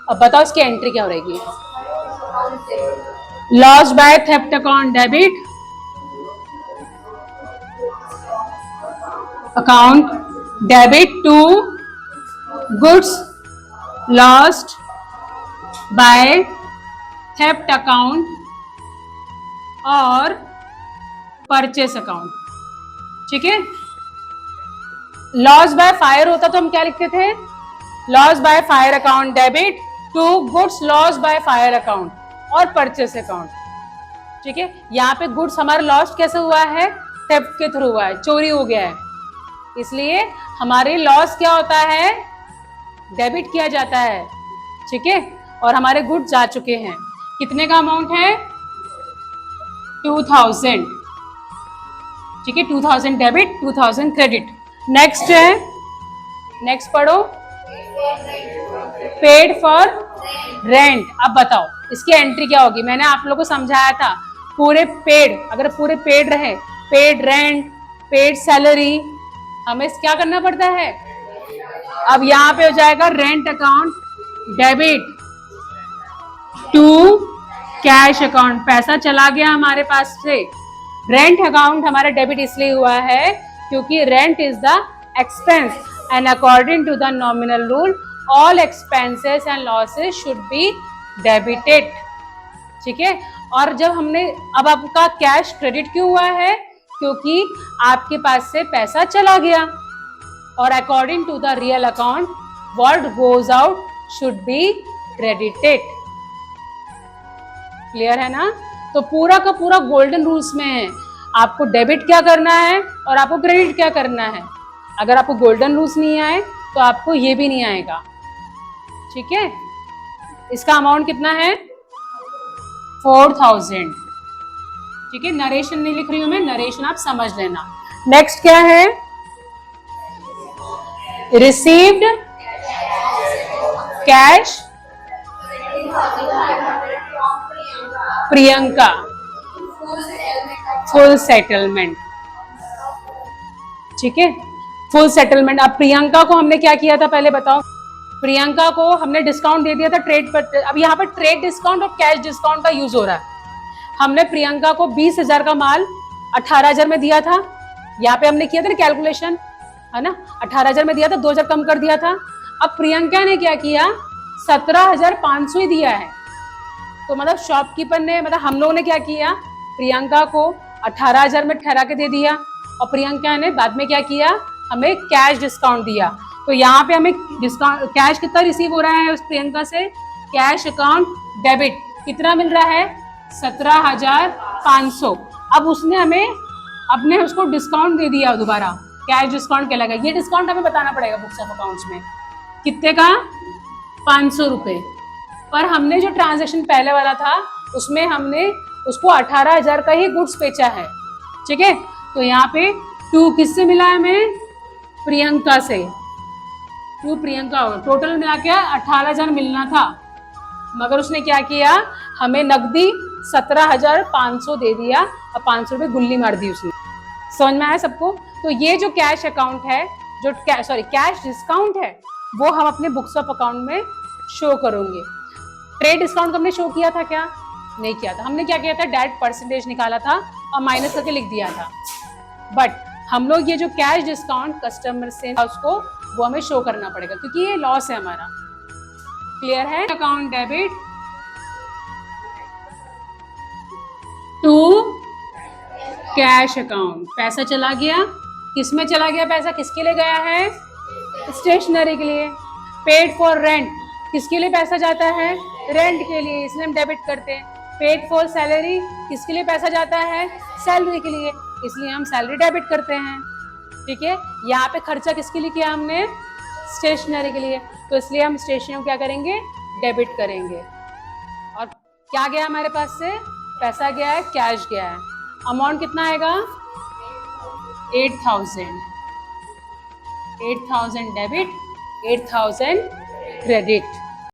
अब बताओ इसकी एंट्री क्या हो रहेगी। Loss by theft account debit account debit to goods lost by theft account और परचेस अकाउंट। ठीक है, लॉस बाय फायर होता तो हम क्या लिखते थे, loss by fire account debit to goods loss by fire account और परचेस अकाउंट। ठीक है, यहाँ पे गुड्स हमारा लॉस्ट कैसे हुआ है, थेफ्ट के थ्रू हुआ है, चोरी हो गया है, इसलिए हमारे लॉस क्या होता है, डेबिट किया जाता है। ठीक है, और हमारे गुड्स जा चुके हैं। कितने का अमाउंट है, 2000। ठीक है, 2000 डेबिट 2000 क्रेडिट। नेक्स्ट है, नेक्स्ट पढ़ो, पेड फॉर रेंट। अब बताओ इसकी एंट्री क्या होगी। मैंने आप लोगों को समझाया था, पूरे पेड, अगर पूरे पेड रहे, पेड रेंट, पेड सैलरी, हमें क्या करना पड़ता है। अब यहाँ पे हो जाएगा rent account debit to cash account, पैसा चला गया हमारे पास से। रेंट अकाउंट हमारा डेबिट इसलिए हुआ है क्योंकि rent is the expense and according to the nominal rule all expenses and losses should be debited. ठीक है, और जब हमने, अब आपका कैश क्रेडिट क्यों हुआ है, क्योंकि आपके पास से पैसा चला गया, और according to the real account what goes out should be credited. Clear है ना। तो पूरा का पूरा गोल्डन रूल्स में है, आपको डेबिट क्या करना है और आपको क्रेडिट क्या करना है। अगर आपको गोल्डन रूल्स नहीं आए तो आपको ये भी नहीं आएगा। ठीक है, इसका अमाउंट कितना है, 4000। ठीक है, नरेशन नहीं लिख रही हूं मैं, नरेशन आप समझ लेना। नेक्स्ट क्या है, received cash Priyanka full settlement. ठीक है, फुल सेटलमेंट। अब प्रियंका को हमने क्या किया था पहले बताओ। प्रियंका को हमने डिस्काउंट दे दिया था ट्रेड पर। अब यहाँ पर ट्रेड डिस्काउंट और कैश डिस्काउंट का यूज हो रहा है। हमने प्रियंका को 20,000 का माल 18,000 में दिया था। यहाँ पे हमने किया था ना कैलकुलेशन, है ना, 18,000 में दिया था, 2,000 कम कर दिया था। अब प्रियंका ने क्या किया, 17,500 ही दिया है। तो मतलब शॉपकीपर ने, मतलब हम लोगों ने क्या किया, प्रियंका को 18,000 में ठहरा के दे दिया, और प्रियंका ने बाद में क्या किया, हमें कैश डिस्काउंट दिया। तो यहाँ पे हमें डिस्काउंट, कैश कितना रिसीव हो रहा है उस प्रियंका से, कैश अकाउंट डेबिट कितना मिल रहा है, 17,500। अब उसने हमें अपने उसको डिस्काउंट दे दिया दोबारा, कैश डिस्काउंट क्या लगा, ये डिस्काउंट हमें बताना पड़ेगा बुक्स ऑफ अकाउंट्स में, कितने का, 500 रुपये। पर हमने जो ट्रांजैक्शन पहले वाला था उसमें हमने उसको 18,000 का ही गुड्स बेचा है। ठीक है, तो यहाँ पे 2 किससे मिला है हमें, प्रियंका से। 2 प्रियंका, टोटल मिला के 18,000 मिलना था, मगर उसने क्या किया, हमें नकदी 17,500 दे दिया और 500 रुपये गुल्ली मार दी उसने। समझ में आया सबको। तो ये जो कैश अकाउंट है, जो कैश डिस्काउंट है, वो हम अपने बुक्स ऑफ अकाउंट में शो करेंगे। ट्रेड डिस्काउंट हमने शो किया था क्या, नहीं किया था। हमने क्या किया था, डायरेक्ट परसेंटेज निकाला था और माइनस करके लिख दिया था। बट हम लोग ये जो कैश डिस्काउंट कस्टमर से उसको, वो हमें शो करना पड़ेगा क्योंकि ये लॉस है हमारा। क्लियर है। Account debit to cash account, पैसा चला गया, किस में चला गया पैसा, किसके लिए गया है, स्टेशनरी के लिए। पेड फॉर रेंट, किसके लिए पैसा जाता है, रेंट के लिए, इसलिए हम डेबिट करते हैं। पेड फॉर सैलरी, किसके लिए पैसा जाता है, सैलरी के लिए, इसलिए हम सैलरी डेबिट करते हैं। ठीक है, यहाँ पे खर्चा किसके लिए किया हमने, स्टेशनरी के लिए, तो इसलिए हम स्टेशनरी क्या करेंगे, डेबिट करेंगे। और क्या गया हमारे पास से, पैसा गया है, कैश गया है। अमाउंट कितना आएगा, 8,000 डेबिट, 8,000 क्रेडिट।